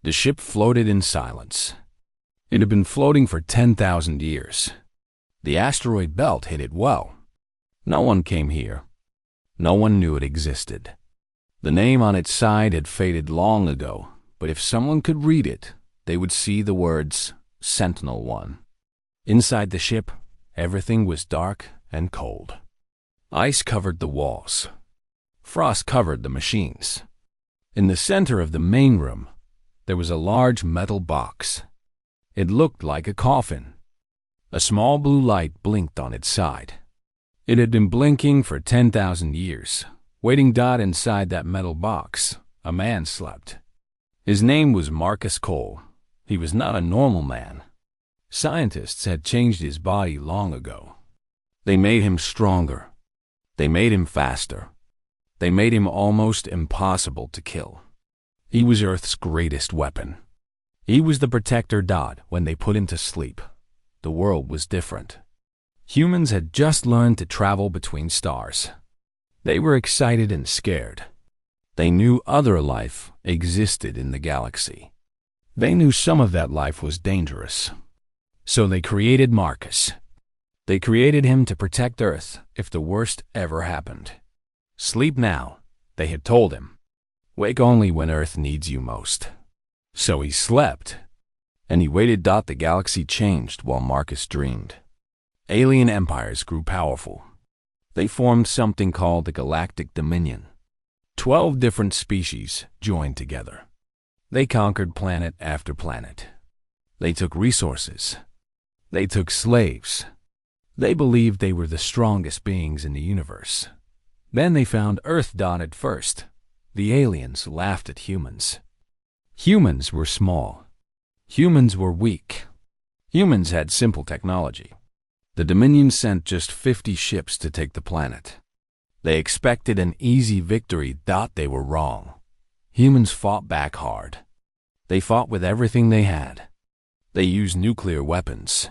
The ship floated in silence. It had been floating for 10,000 years. The asteroid belt hid it well. No one came here. No one knew it existed. The name on its side had faded long ago, but if someone could read it, they would see the words Sentinel-1. Inside the ship, everything was dark and cold. Ice covered the walls. Frost covered the machines. In the center of the main room, there was a large metal box. It looked like a coffin. A small blue light blinked on its side. It had been blinking for 10,000 years. Waiting inside that metal box, a man slept. His name was Marcus Cole. He was not a normal man. Scientists had changed his body long ago. They made him stronger. They made him faster. They made him almost impossible to kill. He was Earth's greatest weapon. He was the protector when they put him to sleep. The world was different. Humans had just learned to travel between stars. They were excited and scared. They knew other life existed in the galaxy. They knew some of that life was dangerous. So they created Marcus. They created him to protect Earth if the worst ever happened. Sleep now, they had told him. Wake only when Earth needs you most. So he slept, and he waited. The galaxy changed while Marcus dreamed. Alien empires grew powerful. They formed something called the Galactic Dominion. 12 different species joined together. They conquered planet after planet. They took resources. They took slaves. They believed they were the strongest beings in the universe. Then they found Earth at first. The aliens laughed at humans. Humans were small. Humans were weak. Humans had simple technology. The Dominion sent just 50 ships to take the planet. They expected an easy victory. They were wrong. Humans fought back hard. They fought with everything they had. They used nuclear weapons.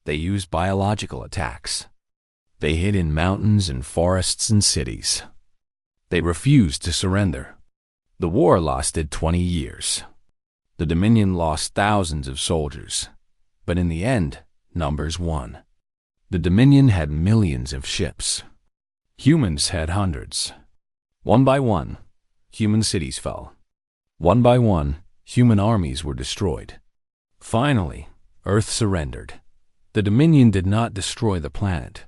They used biological attacks. They hid in mountains and forests and cities. They refused to surrender. The war lasted 20 years. The Dominion lost thousands of soldiers, but in the end, numbers won. The Dominion had millions of ships. Humans had hundreds. One by one, human cities fell. One by one, human armies were destroyed. Finally, Earth surrendered. The Dominion did not destroy the planet.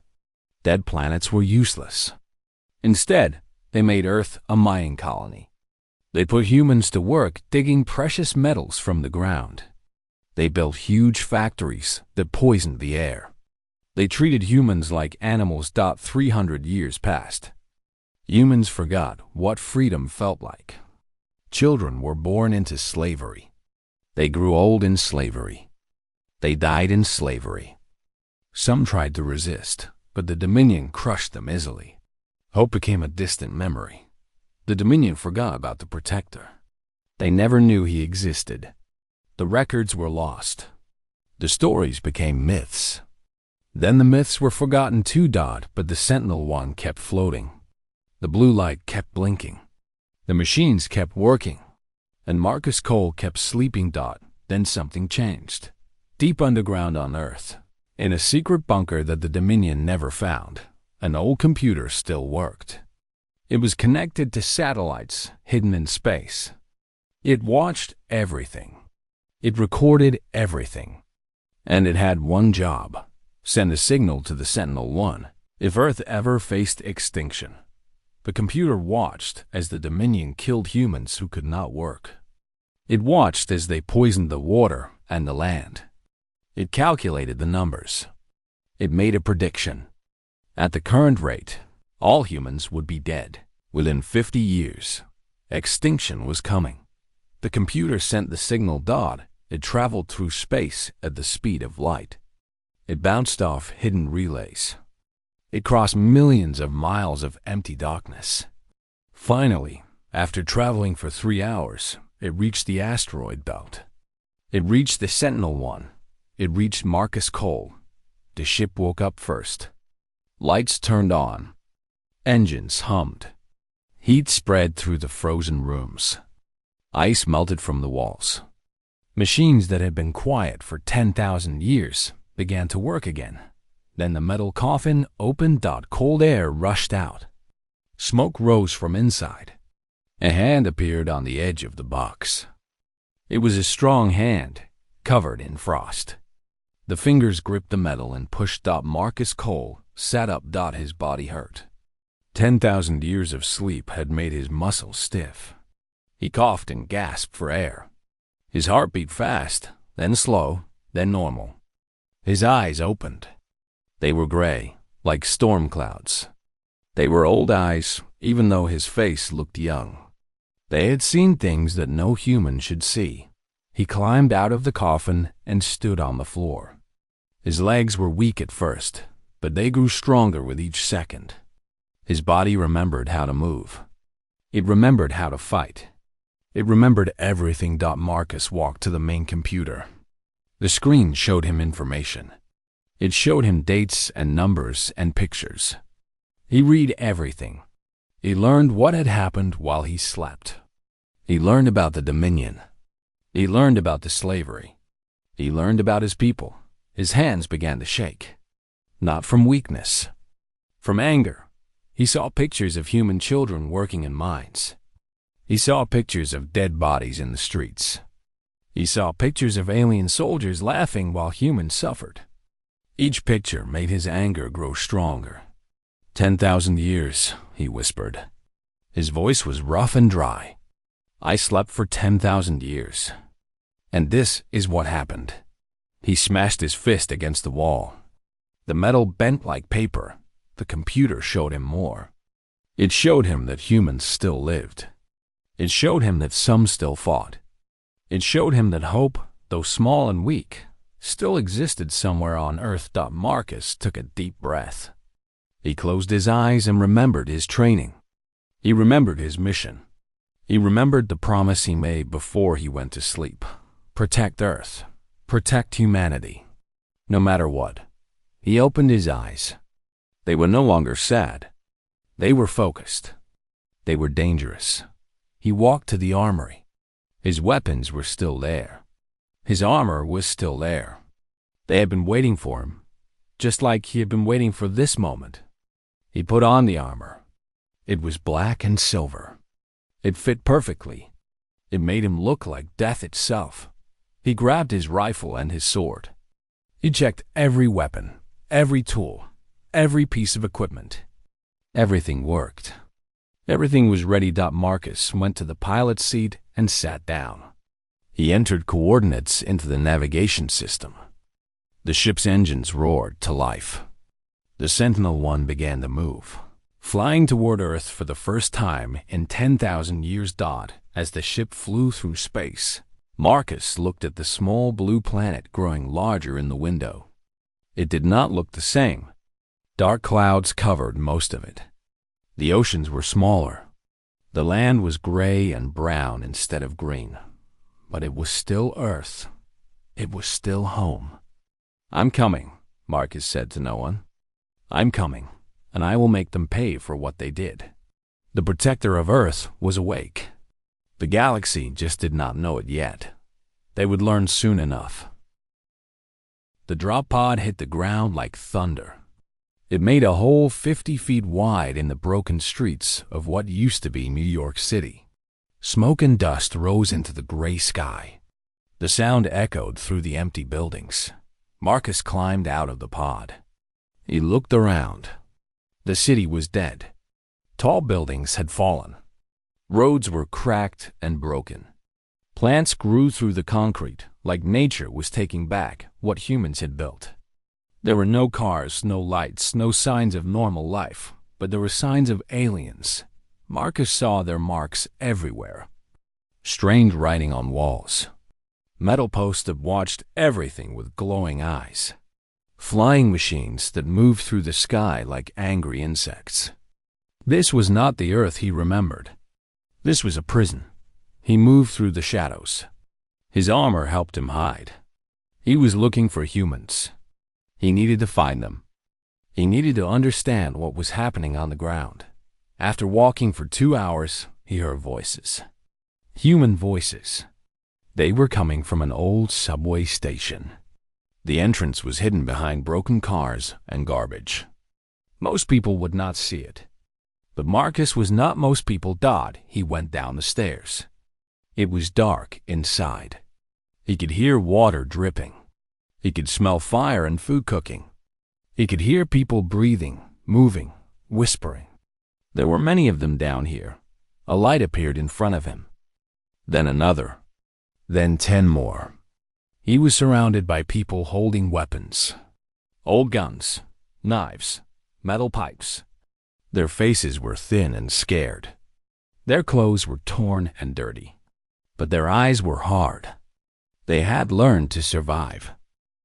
Dead planets were useless. Instead, they made Earth a mining colony. They put humans to work digging precious metals from the ground. They built huge factories that poisoned the air. They treated humans like animals. 300 years passed. Humans forgot what freedom felt like. Children were born into slavery. They grew old in slavery. They died in slavery. Some tried to resist, but the Dominion crushed them easily. Hope became a distant memory. The Dominion forgot about the Protector. They never knew he existed. The records were lost. The stories became myths. Then the myths were forgotten too. But the Sentinel-1 kept floating. The blue light kept blinking. The machines kept working. And Marcus Cole kept sleeping. Then something changed. Deep underground on Earth, in a secret bunker that the Dominion never found, an old computer still worked. It was connected to satellites hidden in space. It watched everything. It recorded everything. And it had one job: send a signal to the Sentinel-1 if Earth ever faced extinction. The computer watched as the Dominion killed humans who could not work. It watched as they poisoned the water and the land. It calculated the numbers. It made a prediction. At the current rate, all humans would be dead. Within 50 years, extinction was coming. The computer sent the signal. It traveled through space at the speed of light. It bounced off hidden relays. It crossed millions of miles of empty darkness. Finally, after traveling for 3 hours, it reached the asteroid belt. It reached the Sentinel-1. It reached Marcus Cole. The ship woke up first. Lights turned on. Engines hummed. Heat spread through the frozen rooms. Ice melted from the walls. Machines that had been quiet for 10,000 years began to work again. Then the metal coffin opened. Cold air rushed out. Smoke rose from inside. A hand appeared on the edge of the box. It was a strong hand, covered in frost. The fingers gripped the metal and pushed. Marcus Cole sat up. His body hurt. 10,000 years of sleep had made his muscles stiff. He coughed and gasped for air. His heart beat fast, then slow, then normal. His eyes opened. They were gray, like storm clouds. They were old eyes, even though his face looked young. They had seen things that no human should see. He climbed out of the coffin and stood on the floor. His legs were weak at first, but they grew stronger with each second. His body remembered how to move. It remembered how to fight. It remembered everything. Marcus walked to the main computer. The screen showed him information. It showed him dates and numbers and pictures. He read everything. He learned what had happened while he slept. He learned about the Dominion. He learned about the slavery. He learned about his people. His hands began to shake. Not from weakness. From anger. He saw pictures of human children working in mines. He saw pictures of dead bodies in the streets. He saw pictures of alien soldiers laughing while humans suffered. Each picture made his anger grow stronger. 10,000 years, he whispered. His voice was rough and dry. I slept for 10,000 years. And this is what happened. He smashed his fist against the wall. The metal bent like paper. The computer showed him more. It showed him that humans still lived. It showed him that some still fought. It showed him that hope, though small and weak, still existed somewhere on Earth. Marcus took a deep breath. He closed his eyes and remembered his training. He remembered his mission. He remembered the promise he made before he went to sleep. Protect Earth. Protect humanity. No matter what. He opened his eyes. They were no longer sad. They were focused. They were dangerous. He walked to the armory. His weapons were still there. His armor was still there. They had been waiting for him, just like he had been waiting for this moment. He put on the armor. It was black and silver. It fit perfectly. It made him look like death itself. He grabbed his rifle and his sword. He checked every weapon, every tool, every piece of equipment. Everything worked. Everything was ready. Marcus went to the pilot's seat and sat down. He entered coordinates into the navigation system. The ship's engines roared to life. The Sentinel-1 began to move, flying toward Earth for the first time in 10,000 years. As the ship flew through space, Marcus looked at the small blue planet growing larger in the window. It did not look the same. Dark clouds covered most of it. The oceans were smaller. The land was gray and brown instead of green. But it was still Earth. It was still home. I'm coming, Marcus said to no one. I'm coming, and I will make them pay for what they did. The protector of Earth was awake. The galaxy just did not know it yet. They would learn soon enough. The drop pod hit the ground like thunder. It made a hole 50 feet wide in the broken streets of what used to be New York City. Smoke and dust rose into the gray sky. The sound echoed through the empty buildings. Marcus climbed out of the pod. He looked around. The city was dead. Tall buildings had fallen. Roads were cracked and broken. Plants grew through the concrete, like nature was taking back what humans had built. There were no cars, no lights, no signs of normal life, but there were signs of aliens. Marcus saw their marks everywhere. Strange writing on walls. Metal posts that watched everything with glowing eyes. Flying machines that moved through the sky like angry insects. This was not the Earth he remembered. This was a prison. He moved through the shadows. His armor helped him hide. He was looking for humans. He needed to find them. He needed to understand what was happening on the ground. After walking for 2 hours, he heard voices. Human voices. They were coming from an old subway station. The entrance was hidden behind broken cars and garbage. Most people would not see it. But Marcus was not most people. He went down the stairs. It was dark inside. He could hear water dripping. He could smell fire and food cooking. He could hear people breathing, moving, whispering. There were many of them down here. A light appeared in front of him. Then another. Then 10 more. He was surrounded by people holding weapons. Old guns, knives, metal pipes. Their faces were thin and scared. Their clothes were torn and dirty. But their eyes were hard. They had learned to survive.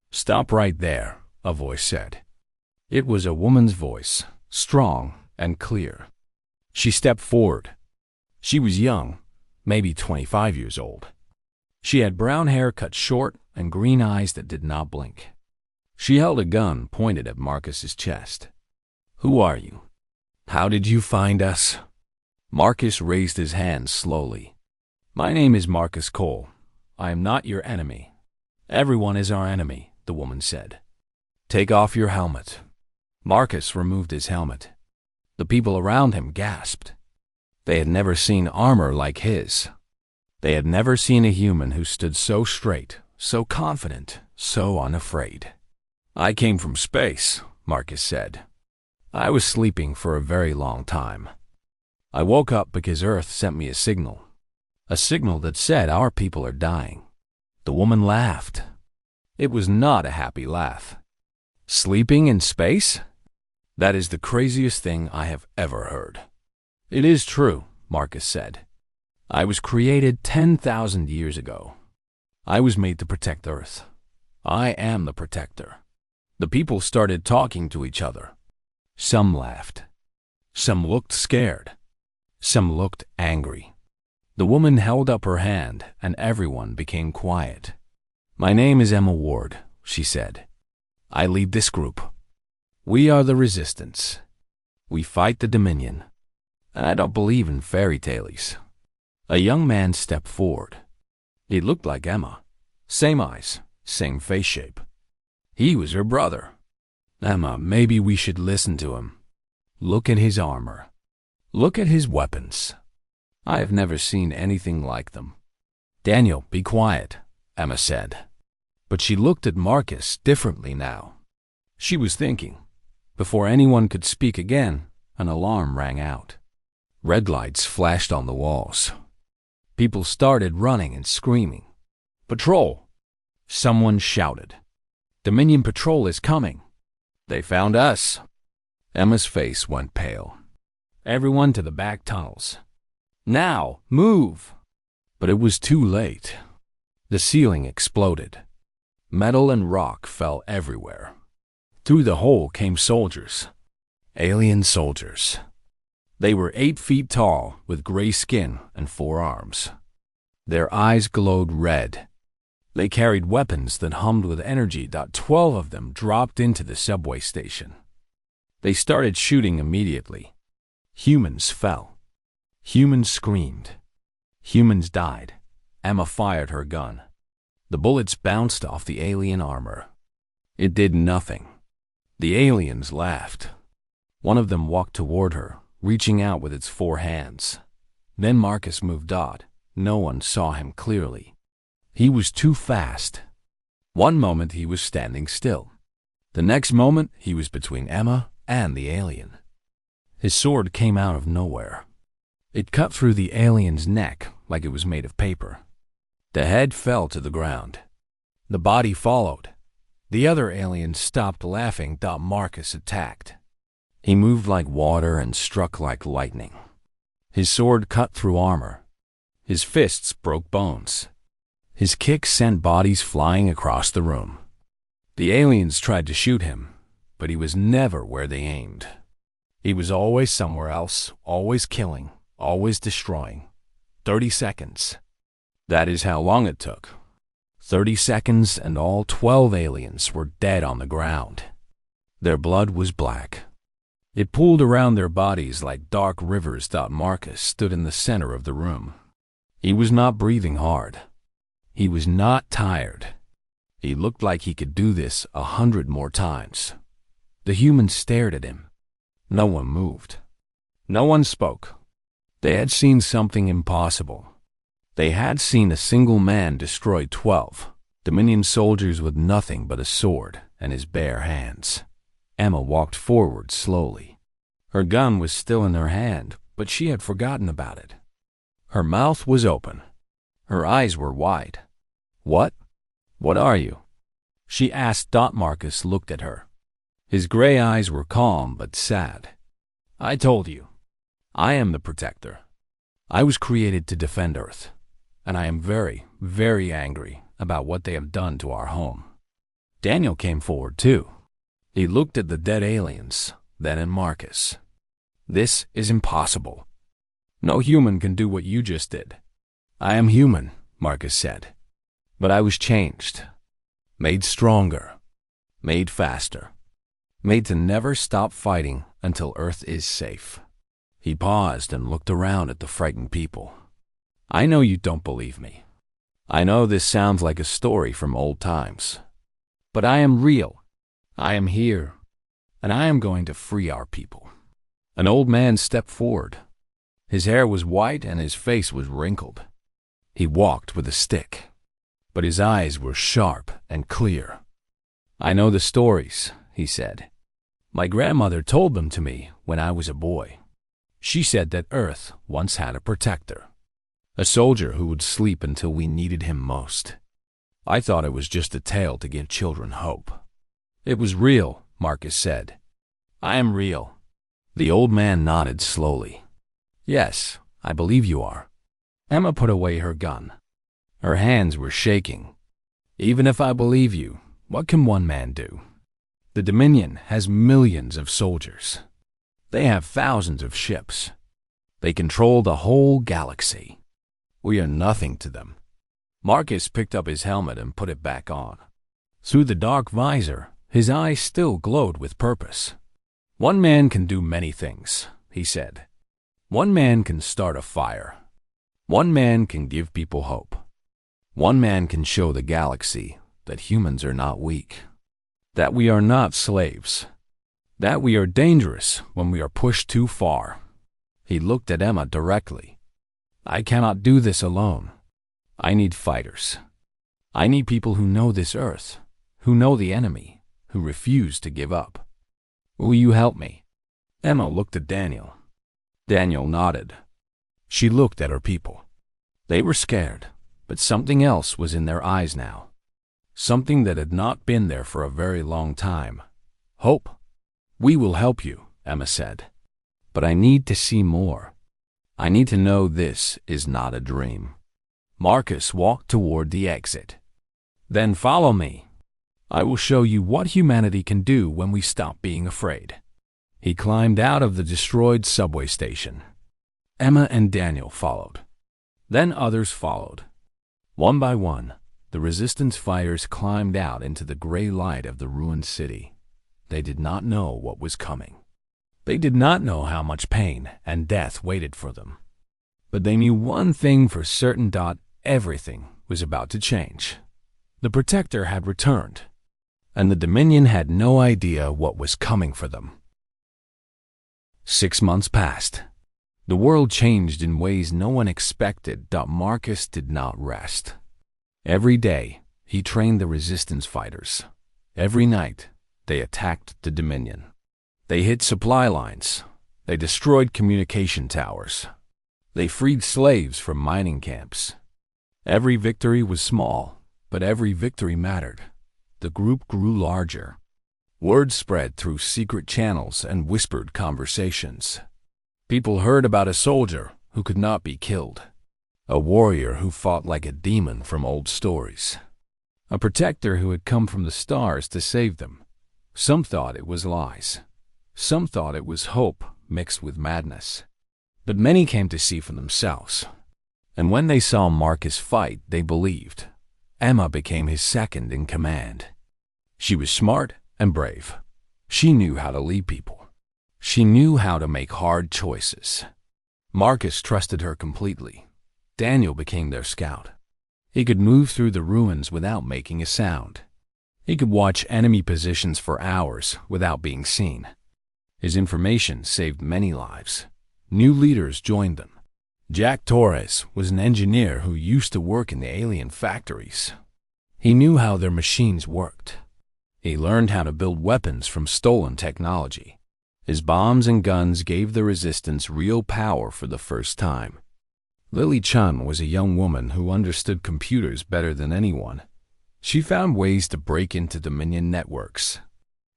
"Stop right there," a voice said. It was a woman's voice, strong and clear. She stepped forward. She was young, maybe 25 years old. She had brown hair cut short and green eyes that did not blink. She held a gun pointed at Marcus's chest. "Who are you? How did you find us?" Marcus raised his hand slowly. "My name is Marcus Cole. I am not your enemy." "Everyone is our enemy," the woman said. "Take off your helmet." Marcus removed his helmet. The people around him gasped. They had never seen armor like his. They had never seen a human who stood so straight, so confident, so unafraid. "I came from space," Marcus said. "I was sleeping for a very long time. I woke up because Earth sent me a signal that said our people are dying." The woman laughed. It was not a happy laugh. "Sleeping in space? That is the craziest thing I have ever heard." "It is true," Marcus said. "I was created 10,000 years ago. I was made to protect Earth. I am the protector." The people started talking to each other. Some laughed. Some looked scared. Some looked angry. The woman held up her hand, and everyone became quiet. "My name is Emma Ward," she said. "I lead this group. We are the Resistance. We fight the Dominion. And I don't believe in fairy tales." A young man stepped forward. He looked like Emma. Same eyes, same face shape. He was her brother. "Emma, maybe we should listen to him. Look at his armor. Look at his weapons. I have never seen anything like them." "Daniel, be quiet," Emma said. But she looked at Marcus differently now. She was thinking. Before anyone could speak again, an alarm rang out. Red lights flashed on the walls. People started running and screaming. "Patrol!" Someone shouted. "Dominion Patrol is coming." "They found us." Emma's face went pale. "Everyone to the back tunnels. Now, move!" But it was too late. The ceiling exploded. Metal and rock fell everywhere. Through the hole came soldiers. Alien soldiers. They were 8 feet tall, with gray skin and 4 arms. Their eyes glowed red. They carried weapons that hummed with energy. 12 of them dropped into the subway station. They started shooting immediately. Humans fell. Humans screamed. Humans died. Emma fired her gun. The bullets bounced off the alien armor. It did nothing. The aliens laughed. One of them walked toward her, reaching out with its 4 hands. Then Marcus moved on. No one saw him clearly. He was too fast. One moment he was standing still. The next moment he was between Emma and the alien. His sword came out of nowhere. It cut through the alien's neck like it was made of paper. The head fell to the ground. The body followed. The other aliens stopped laughing. Marcus attacked. He moved like water and struck like lightning. His sword cut through armor. His fists broke bones. His kicks sent bodies flying across the room. The aliens tried to shoot him, but he was never where they aimed. He was always somewhere else, always killing, always destroying. 30 seconds. That is how long it took. 30 seconds and all 12 aliens were dead on the ground. Their blood was black. It pooled around their bodies like dark rivers. Marcus stood in the center of the room. He was not breathing hard. He was not tired. He looked like he could do this 100 more times. The humans stared at him. No one moved. No one spoke. They had seen something impossible. They had seen a single man destroy 12 Dominion soldiers with nothing but a sword and his bare hands. Emma walked forward slowly. Her gun was still in her hand, but she had forgotten about it. Her mouth was open. Her eyes were wide. "What? What are you?" she asked. Marcus looked at her. His gray eyes were calm but sad. "I told you. I am the Protector. I was created to defend Earth, and I am very, very angry about what they have done to our home." Daniel came forward too. He looked at the dead aliens, then at Marcus. "This is impossible. No human can do what you just did." "I am human," Marcus said. "But I was changed, made stronger, made faster, made to never stop fighting until Earth is safe." He paused and looked around at the frightened people. "I know you don't believe me. I know this sounds like a story from old times. But I am real. I am here, and I am going to free our people." An old man stepped forward. His hair was white and his face was wrinkled. He walked with a stick, but his eyes were sharp and clear. "I know the stories," he said. "My grandmother told them to me when I was a boy. She said that Earth once had a protector, a soldier who would sleep until we needed him most. I thought it was just a tale to give children hope." "It was real," Marcus said. "I am real." The old man nodded slowly. "Yes, I believe you are." Emma put away her gun. Her hands were shaking. "Even if I believe you, what can one man do? The Dominion has millions of soldiers. They have thousands of ships. They control the whole galaxy. We are nothing to them." Marcus picked up his helmet and put it back on. Through the dark visor, his eyes still glowed with purpose. "One man can do many things," he said. "One man can start a fire. One man can give people hope. One man can show the galaxy that humans are not weak, that we are not slaves, that we are dangerous when we are pushed too far." He looked at Emma directly. "I cannot do this alone. I need fighters. I need people who know this Earth, who know the enemy, who refuse to give up. Will you help me?" Emma looked at Daniel. Daniel nodded. She looked at her people. They were scared, but something else was in their eyes now. Something that had not been there for a very long time. Hope. "We will help you," Emma said. "But I need to see more. I need to know this is not a dream." Marcus walked toward the exit. "Then follow me. I will show you what humanity can do when we stop being afraid." He climbed out of the destroyed subway station. Emma and Daniel followed. Then others followed. One by one, the resistance fighters climbed out into the gray light of the ruined city. They did not know what was coming. They did not know how much pain and death waited for them. But they knew one thing for certain: everything was about to change. The Protector had returned, and the Dominion had no idea what was coming for them. 6 months passed. The world changed in ways no one expected. Marcus did not rest. Every day, he trained the resistance fighters. Every night, they attacked the Dominion. They hit supply lines. They destroyed communication towers. They freed slaves from mining camps. Every victory was small, but every victory mattered. The group grew larger. Word spread through secret channels and whispered conversations. People heard about a soldier who could not be killed, a warrior who fought like a demon from old stories, a protector who had come from the stars to save them. Some thought it was lies. Some thought it was hope mixed with madness. But many came to see for themselves. And when they saw Marcus fight, they believed. Emma became his second in command. She was smart and brave. She knew how to lead people. She knew how to make hard choices. Marcus trusted her completely. Daniel became their scout. He could move through the ruins without making a sound. He could watch enemy positions for hours without being seen. His information saved many lives. New leaders joined them. Jack Torres was an engineer who used to work in the alien factories. He knew how their machines worked. He learned how to build weapons from stolen technology. His bombs and guns gave the resistance real power for the first time. Lily Chun was a young woman who understood computers better than anyone. She found ways to break into Dominion networks.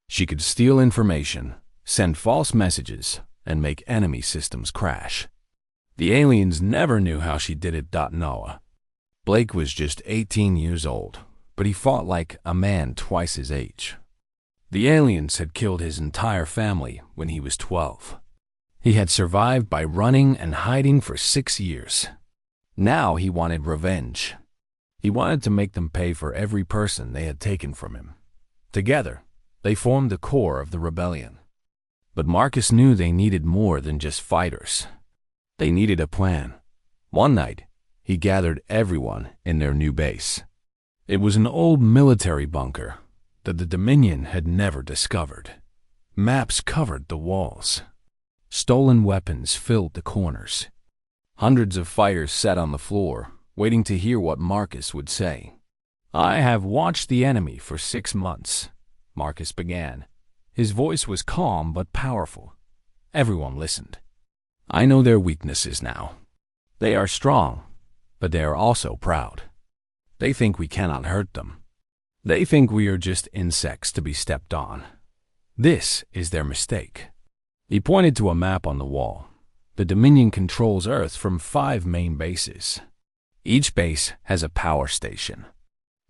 She could steal information, send false messages, and make enemy systems crash. The aliens never knew how she did it. Noah. Blake was just 18 years old, but he fought like a man twice his age. The aliens had killed his entire family when he was 12. He had survived by running and hiding for 6 years. Now he wanted revenge. He wanted to make them pay for every person they had taken from him. Together, they formed the core of the rebellion. But Marcus knew they needed more than just fighters. They needed a plan. One night, he gathered everyone in their new base. It was an old military bunker that the Dominion had never discovered. Maps covered the walls. Stolen weapons filled the corners. Hundreds of fighters sat on the floor, waiting to hear what Marcus would say. "I have watched the enemy for 6 months," Marcus began. His voice was calm but powerful. Everyone listened. "I know their weaknesses now. They are strong, but they are also proud. They think we cannot hurt them. They think we are just insects to be stepped on. This is their mistake." He pointed to a map on the wall. The Dominion controls Earth from 5 main bases. Each base has a power station.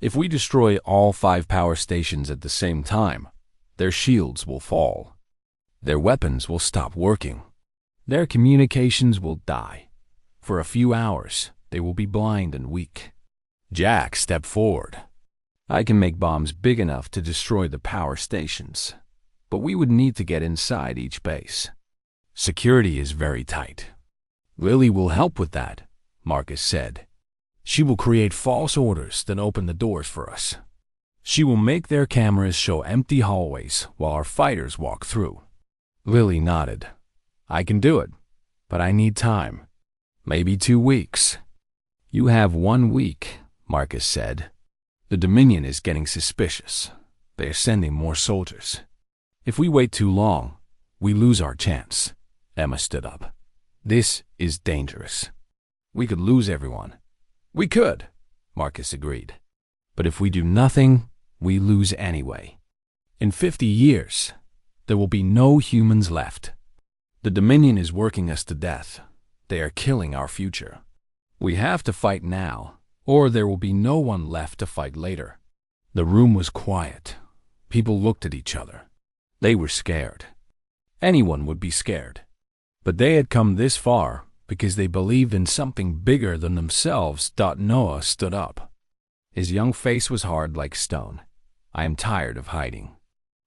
If we destroy all 5 power stations at the same time, their shields will fall. Their weapons will stop working. Their communications will die. For a few hours, they will be blind and weak. Jack stepped forward. "I can make bombs big enough to destroy the power stations, but we would need to get inside each base. Security is very tight." "Lily will help with that," Marcus said. "She will create false orders that open the doors for us. She will make their cameras show empty hallways while our fighters walk through." Lily nodded. "I can do it, but I need time. Maybe 2 weeks. "You have 1 week," Marcus said. "The Dominion is getting suspicious. They are sending more soldiers. If we wait too long, we lose our chance." Emma stood up. "This is dangerous. We could lose everyone." "We could," Marcus agreed. "But if we do nothing, we lose anyway. In 50 years, there will be no humans left. The Dominion is working us to death. They are killing our future. We have to fight now, or there will be no one left to fight later." The room was quiet. People looked at each other. They were scared. Anyone would be scared. But they had come this far because they believed in something bigger than themselves. Noah stood up. His young face was hard like stone. "I am tired of hiding.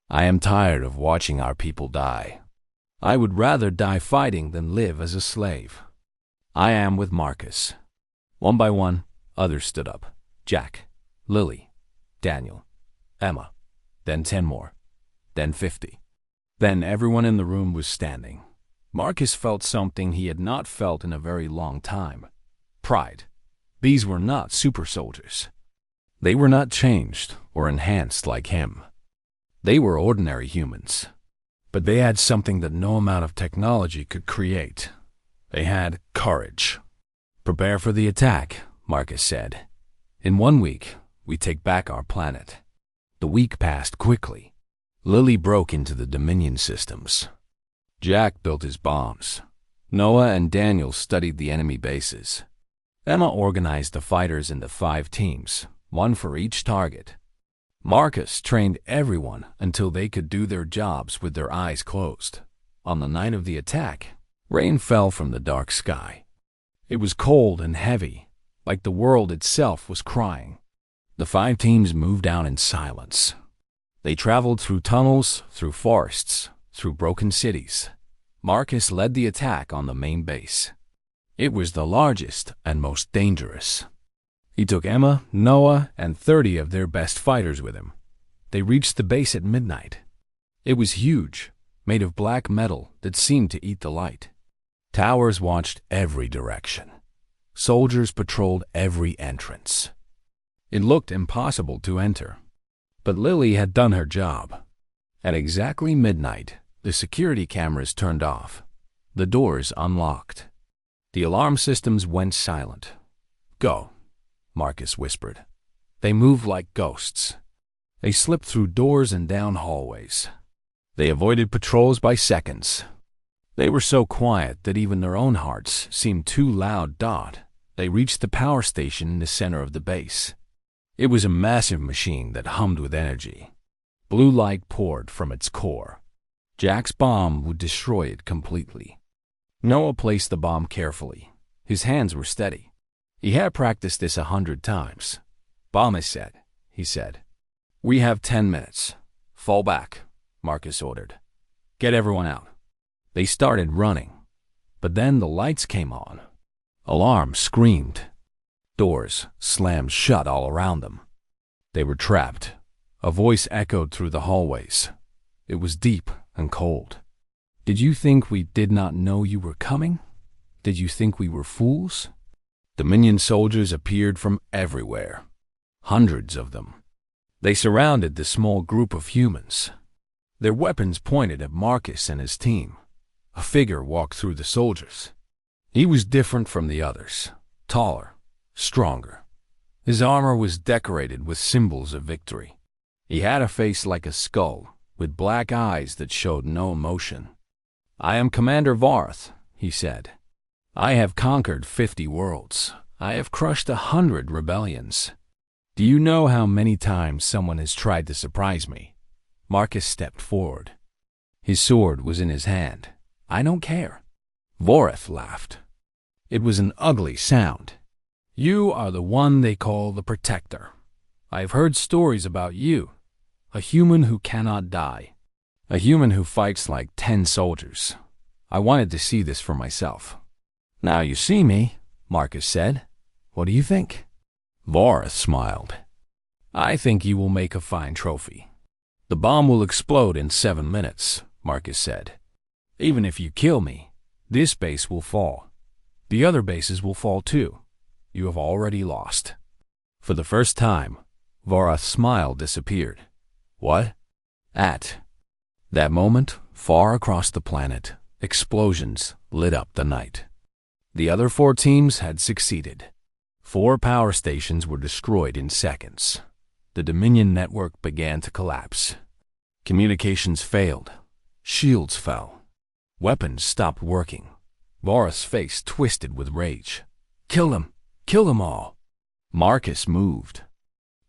I am tired of watching our people die. I would rather die fighting than live as a slave. I am with Marcus." One by one, others stood up. Jack, Lily, Daniel, Emma, then 10 more, then 50. Then everyone in the room was standing. Marcus felt something he had not felt in a very long time. Pride. These were not super soldiers. They were not changed or enhanced like him. They were ordinary humans. But they had something that no amount of technology could create. They had courage. "Prepare for the attack," Marcus said. "In 1 week, we take back our planet." The week passed quickly. Lily broke into the Dominion systems. Jack built his bombs. Noah and Daniel studied the enemy bases. Emma organized the fighters into 5 teams, 1 for each target. Marcus trained everyone until they could do their jobs with their eyes closed. On the night of the attack, rain fell from the dark sky. It was cold and heavy, like the world itself was crying. The 5 teams moved out in silence. They traveled through tunnels, through forests, through broken cities. Marcus led the attack on the main base. It was the largest and most dangerous. He took Emma, Noah, and 30 of their best fighters with him. They reached the base at midnight. It was huge, made of black metal that seemed to eat the light. Towers watched every direction. Soldiers patrolled every entrance. It looked impossible to enter, but Lily had done her job. At exactly midnight, the security cameras turned off. The doors unlocked. The alarm systems went silent. "Go," Marcus whispered. They moved like ghosts. They slipped through doors and down hallways. They avoided patrols by seconds. They were so quiet that even their own hearts seemed too loud. They reached the power station in the center of the base. It was a massive machine that hummed with energy. Blue light poured from its core. Jack's bomb would destroy it completely. Noah placed the bomb carefully. His hands were steady. He had practiced this 100 times. "Bomb is set," he said. "We have 10 minutes. Fall back," Marcus ordered. "Get everyone out." They started running, but then the lights came on. Alarms screamed. Doors slammed shut all around them. They were trapped. A voice echoed through the hallways. It was deep and cold. "Did you think we did not know you were coming? Did you think we were fools?" Dominion soldiers appeared from everywhere. Hundreds of them. They surrounded the small group of humans. Their weapons pointed at Marcus and his team. A figure walked through the soldiers. He was different from the others. Taller, stronger. His armor was decorated with symbols of victory. He had a face like a skull, with black eyes that showed no emotion. "I am Commander Varth," he said. "I have conquered 50 worlds. I have crushed 100 rebellions. Do you know how many times someone has tried to surprise me?" Marcus stepped forward. His sword was in his hand. "I don't care." Varth laughed. It was an ugly sound. "You are the one they call the Protector. I have heard stories about you. A human who cannot die. A human who fights like 10 soldiers. I wanted to see this for myself." "Now you see me," Marcus said. "What do you think?" Varth smiled. "I think you will make a fine trophy." "The bomb will explode in 7 minutes," Marcus said. "Even if you kill me, this base will fall. The other bases will fall too. You have already lost." For the first time, Varth's smile disappeared. "What?" At that moment, far across the planet, explosions lit up the night. The other 4 teams had succeeded. 4 power stations were destroyed in seconds. The Dominion network began to collapse. Communications failed. Shields fell. Weapons stopped working. Varth's face twisted with rage. "Kill them! Kill them all!" Marcus moved.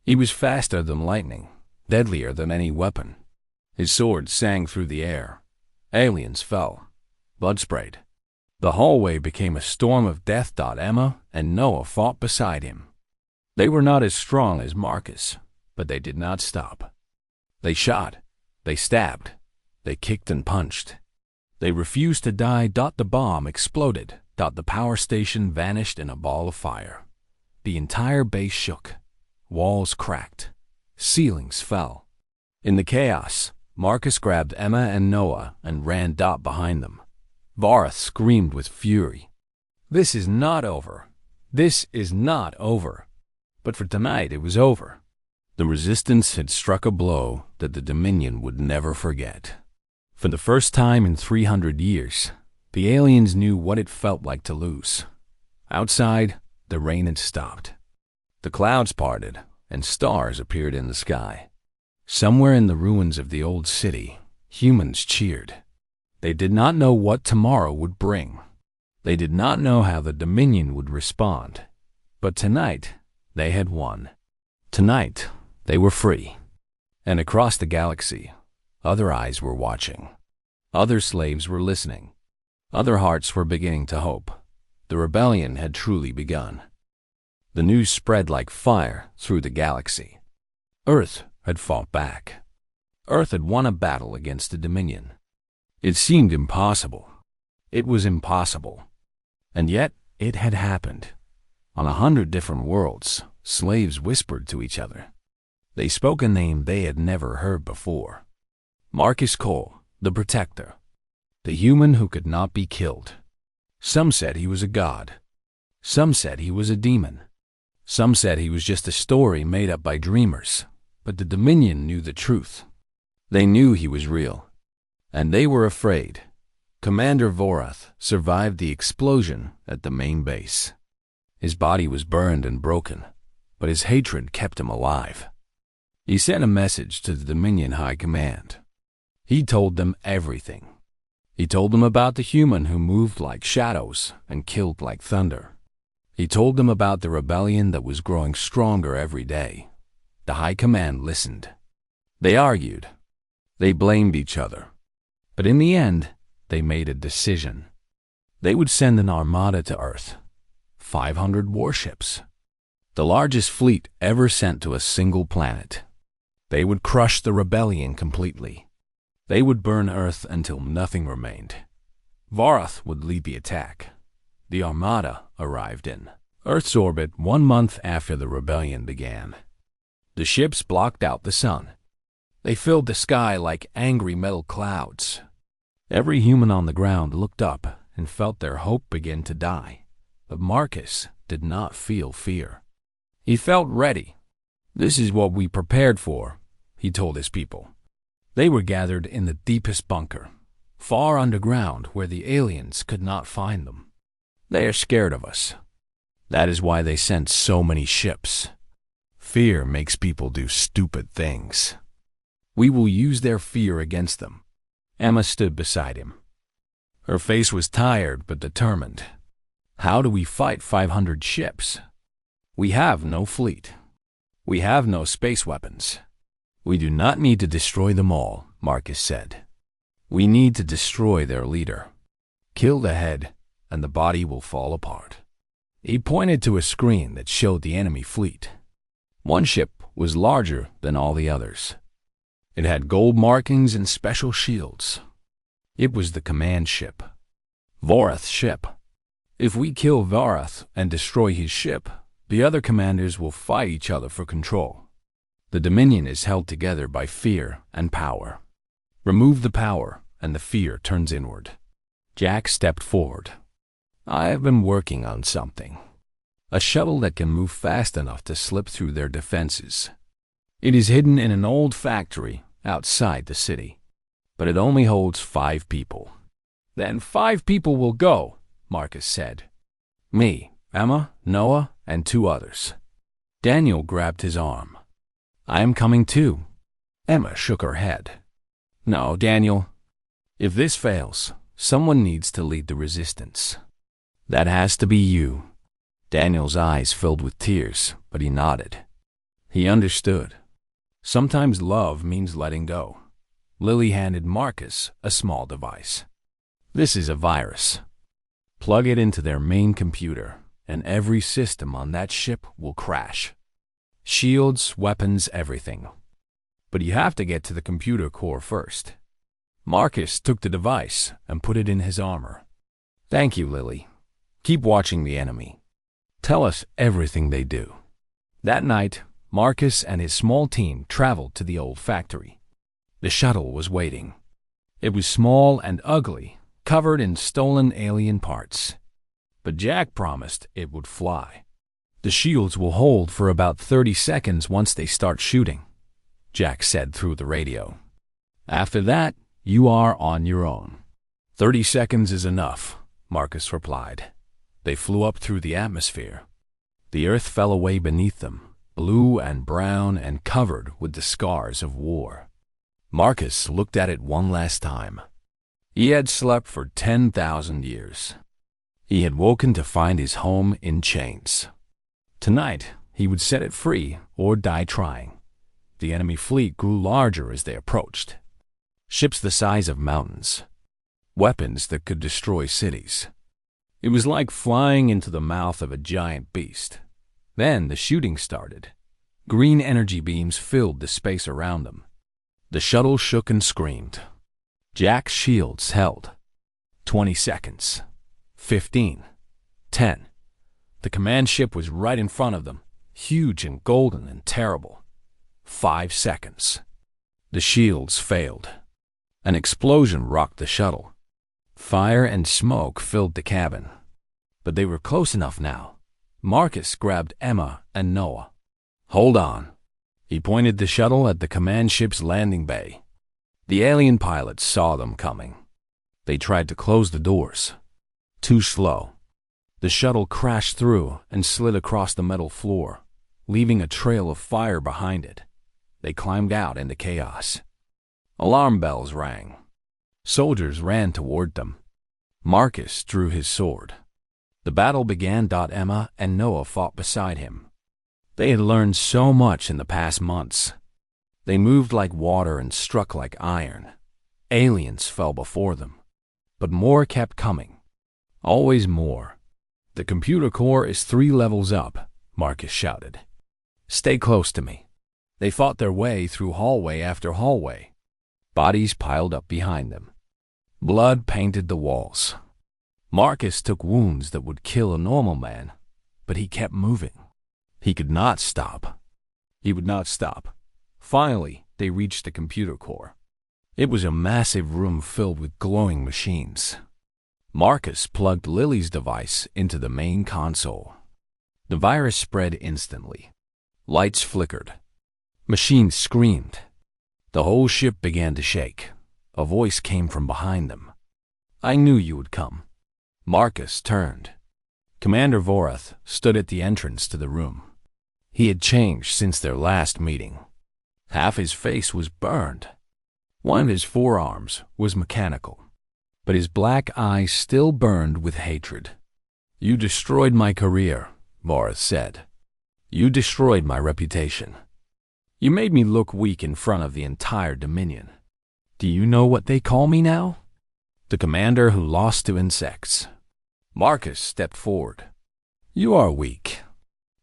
He was faster than lightning, deadlier than any weapon. His sword sang through the air. Aliens fell. Blood sprayed. The hallway became a storm of death. Emma and Noah fought beside him. They were not as strong as Marcus, but they did not stop. They shot. They stabbed. They kicked and punched. They refused to die. The bomb exploded. The power station vanished in a ball of fire. The entire base shook. Walls cracked. Ceilings fell. In the chaos, Marcus grabbed Emma and Noah and ran behind them. Varth screamed with fury. "This is not over. This is not over." But for tonight it was over. The Resistance had struck a blow that the Dominion would never forget. For the first time in 300 years, the aliens knew what it felt like to lose. Outside, the rain had stopped. The clouds parted, and stars appeared in the sky. Somewhere in the ruins of the old city, humans cheered. They did not know what tomorrow would bring. They did not know how the Dominion would respond. But tonight, they had won. Tonight, they were free. And across the galaxy, other eyes were watching. Other slaves were listening. Other hearts were beginning to hope. The rebellion had truly begun. The news spread like fire through the galaxy. Earth had fought back. Earth had won a battle against the Dominion. It seemed impossible. It was impossible. And yet, It had happened. On 100 different worlds, slaves whispered to each other. They spoke a name they had never heard before. Marcus Cole, the Protector. The human who could not be killed. Some said he was a god. Some said he was a demon. Some said he was just a story made up by dreamers. But the Dominion knew the truth. They knew he was real. And they were afraid. Commander Vorath survived the explosion at the main base. His body was burned and broken, but his hatred kept him alive. He sent a message to the Dominion High Command. He told them everything. He told them about the human who moved like shadows and killed like thunder. He told them about the rebellion that was growing stronger every day. The High Command listened. They argued. They blamed each other. But in the end, they made a decision. They would send an armada to Earth. 500 warships. The largest fleet ever sent to a single planet. They would crush the rebellion completely. They would burn Earth until nothing remained. Vorath would lead the attack. The armada arrived in Earth's orbit 1 month after the rebellion began. The ships blocked out the sun. They filled the sky like angry metal clouds. Every human on the ground looked up and felt their hope begin to die. But Marcus did not feel fear. He felt ready. "This is what we prepared for," he told his people. They were gathered in the deepest bunker, far underground where the aliens could not find them. "They are scared of us. That is why they sent so many ships. Fear makes people do stupid things. We will use their fear against them." Emma stood beside him. Her face was tired but determined. "How do we fight 500 ships? We have no fleet. We have no space weapons. We do not need to destroy them all," Marcus said. "We need to destroy their leader. Kill the head, and the body will fall apart." He pointed to a screen that showed the enemy fleet. One ship was larger than all the others. It had gold markings and special shields. It was the command ship. Vorath's ship. If we kill Vorath and destroy his ship, the other commanders will fight each other for control. The Dominion is held together by fear and power. Remove the power, and the fear turns inward. Jack stepped forward. "I have been working on something. A shuttle that can move fast enough to slip through their defenses. It is hidden in an old factory outside the city, but it only holds 5 people." "Then 5 people will go," Marcus said. "Me, Emma, Noah, and 2 others." Daniel grabbed his arm. "I am coming too." Emma shook her head. "No, Daniel. If this fails, someone needs to lead the resistance. That has to be you." Daniel's eyes filled with tears, but he nodded. He understood. Sometimes love means letting go. Lily handed Marcus a small device. "This is a virus. Plug it into their main computer, and every system on that ship will crash. Shields, weapons, everything. But you have to get to the computer core first." Marcus took the device and put it in his armor. "Thank you, Lily. Keep watching the enemy. Tell us everything they do." That night, Marcus and his small team traveled to the old factory. The shuttle was waiting. It was small and ugly, covered in stolen alien parts. But Jack promised it would fly. "The shields will hold for about 30 seconds once they start shooting," Jack said through the radio. "After that, you are on your own." 30 seconds is enough," Marcus replied. They flew up through the atmosphere. The earth fell away beneath them, blue and brown and covered with the scars of war. Marcus looked at it one last time. He had slept for 10,000 years. He had woken to find his home in chains. Tonight, he would set it free or die trying. The enemy fleet grew larger as they approached. Ships the size of mountains. Weapons that could destroy cities. It was like flying into the mouth of a giant beast. Then the shooting started. Green energy beams filled the space around them. The shuttle shook and screamed. Jack's shields held. 20 seconds. 15. 10. The command ship was right in front of them, huge and golden and terrible. 5 seconds. The shields failed. An explosion rocked the shuttle. Fire and smoke filled the cabin. But they were close enough now. Marcus grabbed Emma and Noah. "Hold on." He pointed the shuttle at the command ship's landing bay. The alien pilots saw them coming. They tried to close the doors. Too slow. The shuttle crashed through and slid across the metal floor, leaving a trail of fire behind it. They climbed out into chaos. Alarm bells rang. Soldiers ran toward them. Marcus drew his sword. The battle began. Emma and Noah fought beside him. They had learned so much in the past months. They moved like water and struck like iron. Aliens fell before them. But more kept coming. Always more. "The computer core is 3 levels up," Marcus shouted. "Stay close to me." They fought their way through hallway after hallway. Bodies piled up behind them. Blood painted the walls. Marcus took wounds that would kill a normal man, but he kept moving. He could not stop. He would not stop. Finally, they reached the computer core. It was a massive room filled with glowing machines. Marcus plugged Lily's device into the main console. The virus spread instantly. Lights flickered. Machines screamed. The whole ship began to shake. A voice came from behind them. "I knew you would come." Marcus turned. Commander Vorath stood at the entrance to the room. He had changed since their last meeting. Half his face was burned. One of his forearms was mechanical, but his black eyes still burned with hatred. "You destroyed my career," Vorath said. "You destroyed my reputation. You made me look weak in front of the entire Dominion. Do you know what they call me now? The commander who lost to insects." Marcus stepped forward. "You are weak.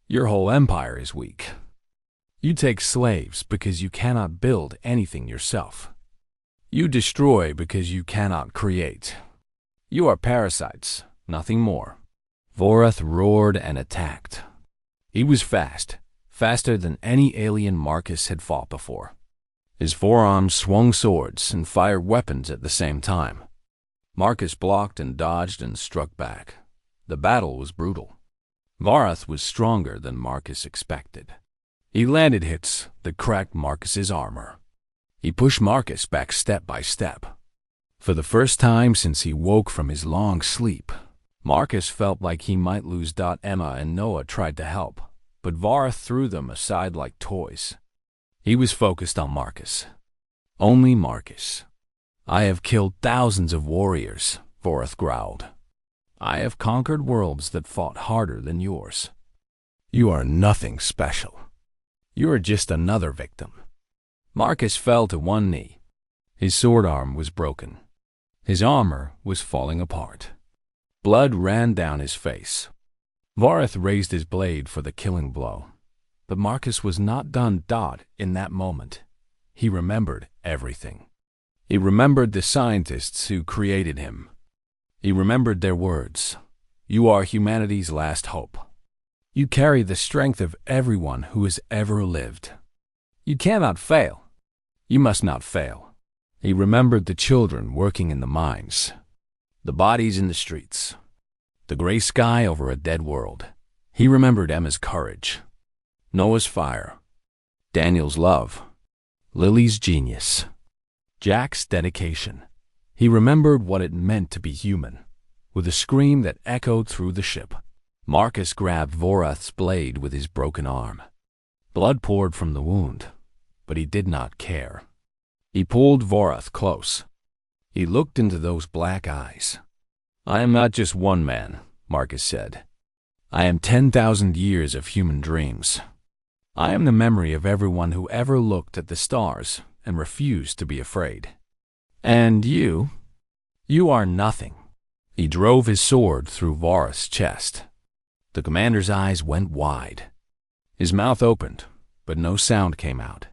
Your whole empire is weak. You take slaves because you cannot build anything yourself. You destroy because you cannot create. You are parasites, nothing more." Vorath roared and attacked. He was fast, faster than any alien Marcus had fought before. His forearms swung swords and fired weapons at the same time. Marcus blocked and dodged and struck back. The battle was brutal. Vorath was stronger than Marcus expected. He landed hits that cracked Marcus's armor. He pushed Marcus back step by step. For the first time since he woke from his long sleep, Marcus felt like he might lose. Emma and Noah tried to help, but Vorath threw them aside like toys. He was focused on Marcus. Only Marcus. "I have killed thousands of warriors," Vorath growled. "I have conquered worlds that fought harder than yours. You are nothing special. You are just another victim." Marcus fell to one knee. His sword arm was broken. His armor was falling apart. Blood ran down his face. Vorath raised his blade for the killing blow. But Marcus was not done. In that moment, he remembered everything. He remembered the scientists who created him. He remembered their words. "You are humanity's last hope. You carry the strength of everyone who has ever lived. You cannot fail. You must not fail." He remembered the children working in the mines, the bodies in the streets, the gray sky over a dead world. He remembered Emma's courage, Noah's fire, Daniel's love, Lily's genius, Jack's dedication. He remembered what it meant to be human. With a scream that echoed through the ship, Marcus grabbed Vorath's blade with his broken arm. Blood poured from the wound, but he did not care. He pulled Vorath close. He looked into those black eyes. "I am not just one man," Marcus said. "I am 10,000 years of human dreams. I am the memory of everyone who ever looked at the stars and refused to be afraid. And you are nothing." He drove his sword through Vorath's chest. The commander's eyes went wide. His mouth opened, but no sound came out.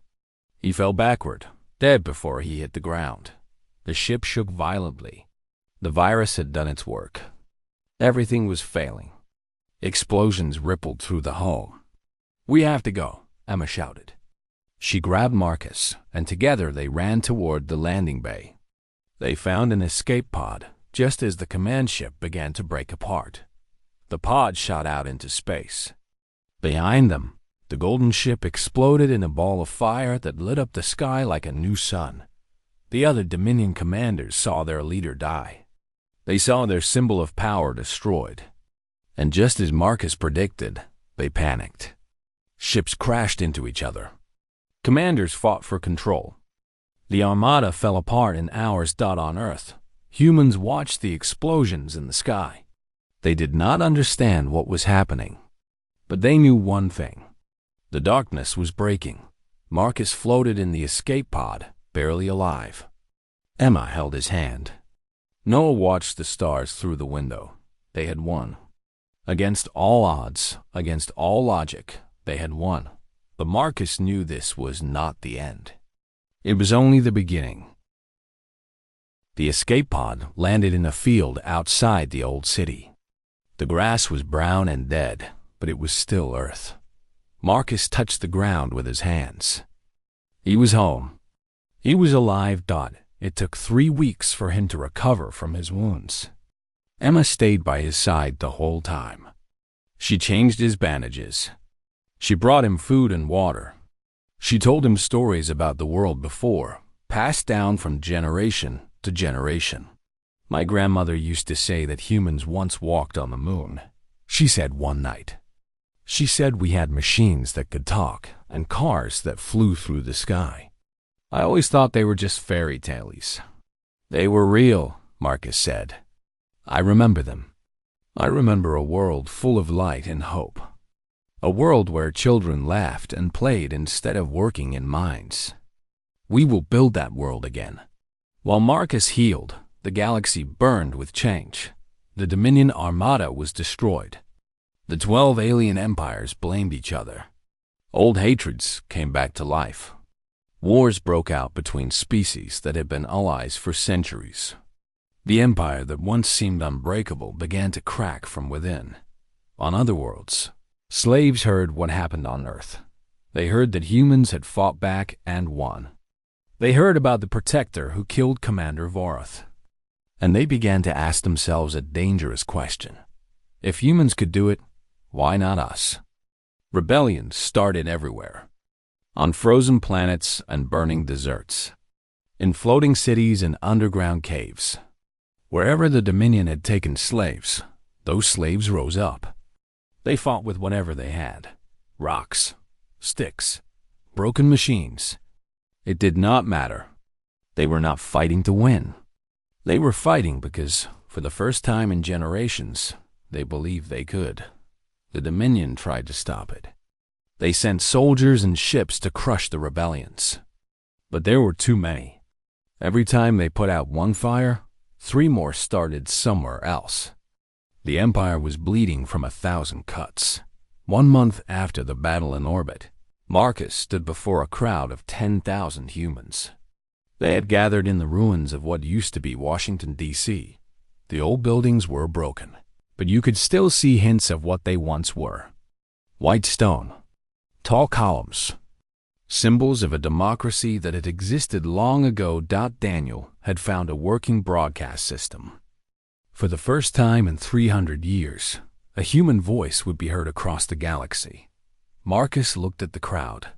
He fell backward, dead before he hit the ground. The ship shook violently. The virus had done its work. Everything was failing. Explosions rippled through the hull. "We have to go," Emma shouted. She grabbed Marcus, and together they ran toward the landing bay. They found an escape pod just as the command ship began to break apart. The pod shot out into space. Behind them, the golden ship exploded in a ball of fire that lit up the sky like a new sun. The other Dominion commanders saw their leader die. They saw their symbol of power destroyed. And just as Marcus predicted, they panicked. Ships crashed into each other. Commanders fought for control. The armada fell apart in hours. On Earth, humans watched the explosions in the sky. They did not understand what was happening, but they knew one thing. The darkness was breaking. Marcus floated in the escape pod, barely alive. Emma held his hand. Noah watched the stars through the window. They had won. Against all odds, against all logic, they had won. But Marcus knew this was not the end. It was only the beginning. The escape pod landed in a field outside the old city. The grass was brown and dead, but it was still Earth. Marcus touched the ground with his hands. He was home. He was alive. It took 3 weeks for him to recover from his wounds. Emma stayed by his side the whole time. She changed his bandages. She brought him food and water. She told him stories about the world before, passed down from generation to generation. "My grandmother used to say that humans once walked on the moon," she said one night. She said we had machines that could talk and cars that flew through the sky. I always thought they were just fairy tales. "They were real," Marcus said. "I remember them. I remember a world full of light and hope. A world where children laughed and played instead of working in mines. We will build that world again." While Marcus healed, the galaxy burned with change. The Dominion Armada was destroyed. The 12 alien empires blamed each other. Old hatreds came back to life. Wars broke out between species that had been allies for centuries. The empire that once seemed unbreakable began to crack from within. On other worlds, slaves heard what happened on Earth. They heard that humans had fought back and won. They heard about the Protector who killed Commander Vorath. And they began to ask themselves a dangerous question. If humans could do it, why not us? Rebellions started everywhere. On frozen planets and burning deserts. In floating cities and underground caves. Wherever the Dominion had taken slaves, those slaves rose up. They fought with whatever they had. Rocks, sticks, broken machines. It did not matter. They were not fighting to win. They were fighting because, for the first time in generations, they believed they could. The Dominion tried to stop it. They sent soldiers and ships to crush the rebellions. But there were too many. Every time they put out one fire, 3 more started somewhere else. The Empire was bleeding from 1,000 cuts. 1 month after the battle in orbit, Marcus stood before a crowd of 10,000 humans. They had gathered in the ruins of what used to be Washington, D.C. The old buildings were broken, but you could still see hints of what they once were. White stone, tall columns, symbols of a democracy that had existed long ago. Daniel had found a working broadcast system. For the first time in 300 years, a human voice would be heard across the galaxy. Marcus looked at the crowd.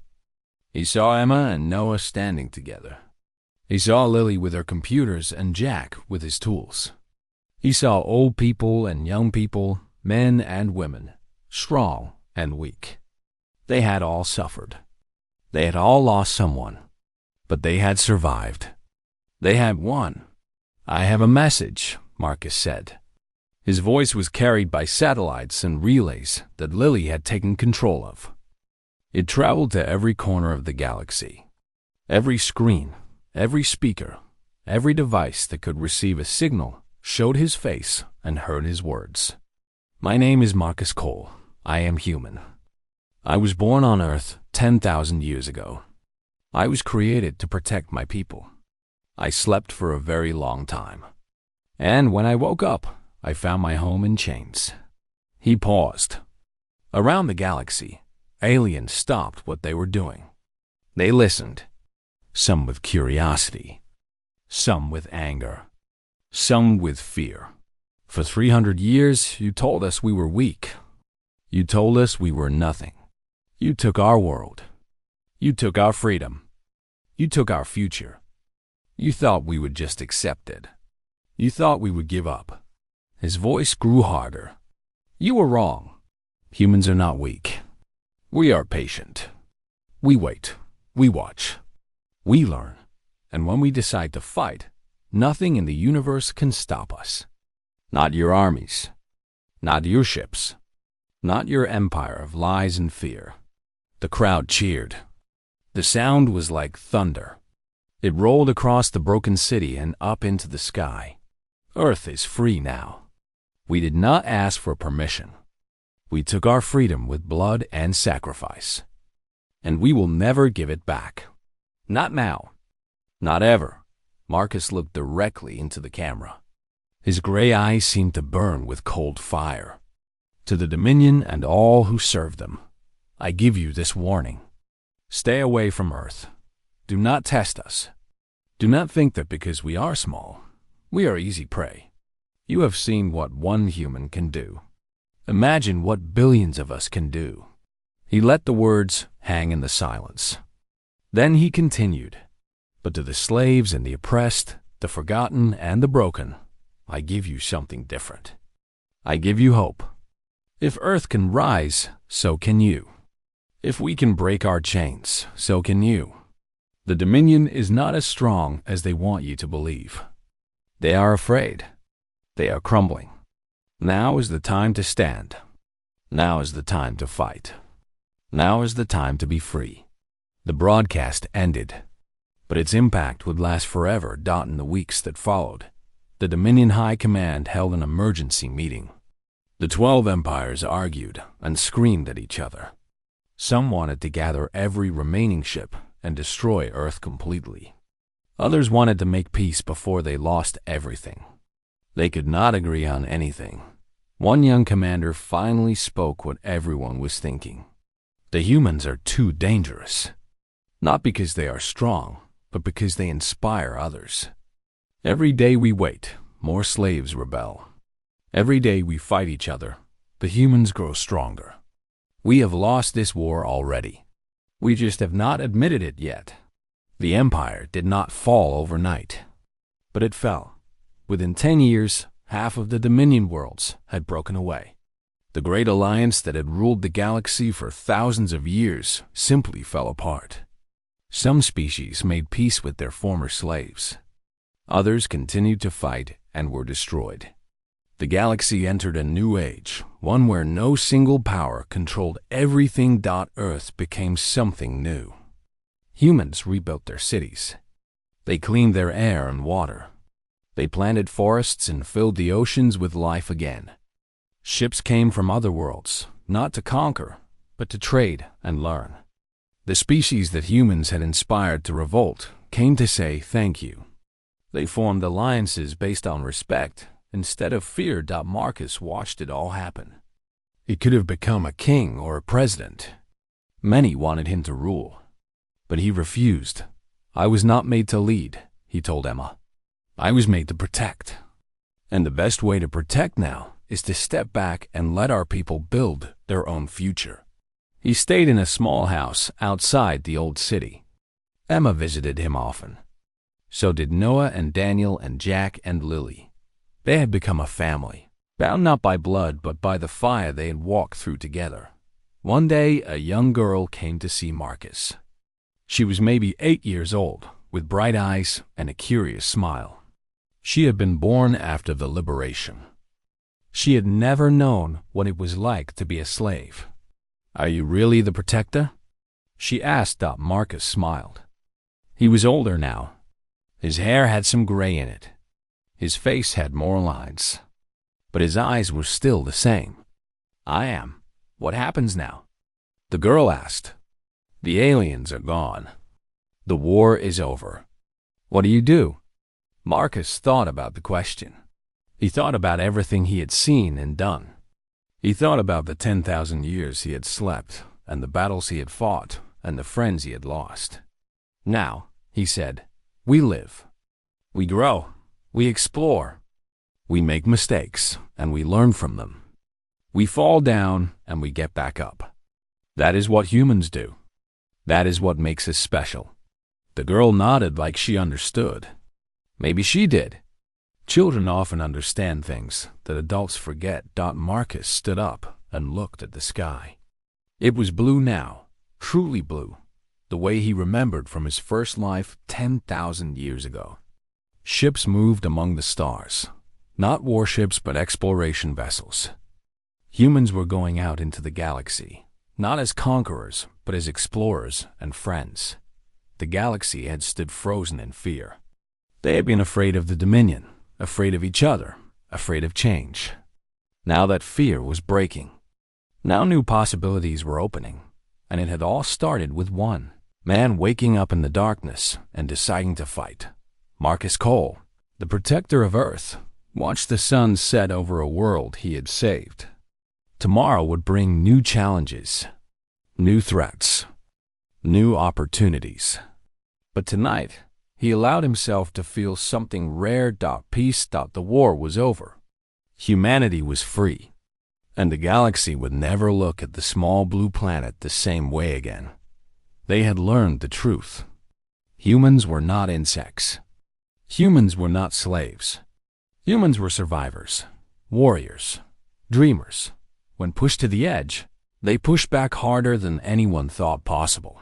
He saw Emma and Noah standing together. He saw Lily with her computers and Jack with his tools. He saw old people and young people, men and women, strong and weak. They had all suffered. They had all lost someone, but they had survived. They had won. "I have a message," Marcus said. His voice was carried by satellites and relays that Lily had taken control of. It traveled to every corner of the galaxy. Every screen, every speaker, every device that could receive a signal showed his face and heard his words. "My name is Marcus Cole. I am human. I was born on Earth 10,000 years ago. I was created to protect my people. I slept for a very long time. And when I woke up, I found my home in chains." He paused. Around the galaxy, aliens stopped what they were doing. They listened, some with curiosity, some with anger, some with fear. For 300 years, you told us we were weak. You told us we were nothing. You took our world. You took our freedom. You took our future. You thought we would just accept it. You thought we would give up. His voice grew harder. You were wrong. Humans are not weak. We are patient. We wait. We watch. We learn. And when we decide to fight, nothing in the universe can stop us. Not your armies. Not your ships. Not your empire of lies and fear. The crowd cheered. The sound was like thunder. It rolled across the broken city and up into the sky. Earth is free now. We did not ask for permission. We took our freedom with blood and sacrifice. And we will never give it back. Not now. Not ever. Marcus looked directly into the camera. His gray eyes seemed to burn with cold fire. To the Dominion and all who serve them, I give you this warning. Stay away from Earth. Do not test us. Do not think that because we are small, we are easy prey. You have seen what one human can do. Imagine what billions of us can do. He let the words hang in the silence. Then he continued, but to the slaves and the oppressed, the forgotten and the broken, I give you something different. I give you hope. If Earth can rise, so can you. If we can break our chains, so can you. The Dominion is not as strong as they want you to believe. They are afraid. They are crumbling. Now is the time to stand. Now is the time to fight. Now is the time to be free. The broadcast ended, but its impact would last forever. In the weeks that followed, the Dominion High Command held an emergency meeting. The 12 empires argued and screamed at each other. Some wanted to gather every remaining ship and destroy Earth completely. Others wanted to make peace before they lost everything. They could not agree on anything. One young commander finally spoke what everyone was thinking. The humans are too dangerous. Not because they are strong, but because they inspire others. Every day we wait, more slaves rebel. Every day we fight each other, the humans grow stronger. We have lost this war already. We just have not admitted it yet. The empire did not fall overnight, but it fell. Within 10 years, half of the Dominion worlds had broken away. The great alliance that had ruled the galaxy for thousands of years simply fell apart. Some species made peace with their former slaves. Others continued to fight and were destroyed. The galaxy entered a new age, one where no single power controlled everything. Earth became something new. Humans rebuilt their cities. They cleaned their air and water. They planted forests and filled the oceans with life again. Ships came from other worlds, not to conquer, but to trade and learn. The species that humans had inspired to revolt came to say thank you. They formed alliances based on respect instead of fear. Marcus watched it all happen. He could have become a king or a president. Many wanted him to rule, but he refused. I was not made to lead, he told Emma. I was made to protect. And the best way to protect now is to step back and let our people build their own future. He stayed in a small house outside the old city. Emma visited him often. So did Noah and Daniel and Jack and Lily. They had become a family, bound not by blood but by the fire they had walked through together. One day, a young girl came to see Marcus. She was maybe 8 years old, with bright eyes and a curious smile. She had been born after the liberation. She had never known what it was like to be a slave. Are you really the protector? She asked. Marcus smiled. He was older now. His hair had some gray in it. His face had more lines. But his eyes were still the same. I am. What happens now? The girl asked. The aliens are gone. The war is over. What do you do? Marcus thought about the question. He thought about everything he had seen and done. He thought about the 10,000 years he had slept, and the battles he had fought, and the friends he had lost. Now, he said, we live. We grow. We explore. We make mistakes, and we learn from them. We fall down, and we get back up. That is what humans do. That is what makes us special. The girl nodded like she understood. Maybe she did. Children often understand things that adults forget. Marcus stood up and looked at the sky. It was blue now, truly blue, the way he remembered from his first life 10,000 years ago. Ships moved among the stars, not warships but exploration vessels. Humans were going out into the galaxy, not as conquerors but as explorers and friends. The galaxy had stood frozen in fear. They had been afraid of the Dominion, afraid of each other, afraid of change. Now that fear was breaking. Now new possibilities were opening, and it had all started with one man waking up in the darkness and deciding to fight. Marcus Cole, the protector of Earth, watched the sun set over a world he had saved. Tomorrow would bring new challenges, new threats, new opportunities. But tonight, he allowed himself to feel something rare. Peace. The war was over. Humanity was free, and the galaxy would never look at the small blue planet the same way again. They had learned the truth. Humans were not insects. Humans were not slaves. Humans were survivors, warriors, dreamers. When pushed to the edge, they pushed back harder than anyone thought possible.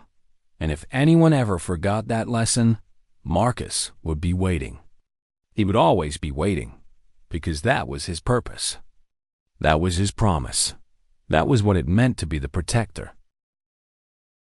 And if anyone ever forgot that lesson, Marcus would be waiting. He would always be waiting, because that was his purpose. That was his promise. That was what it meant to be the protector.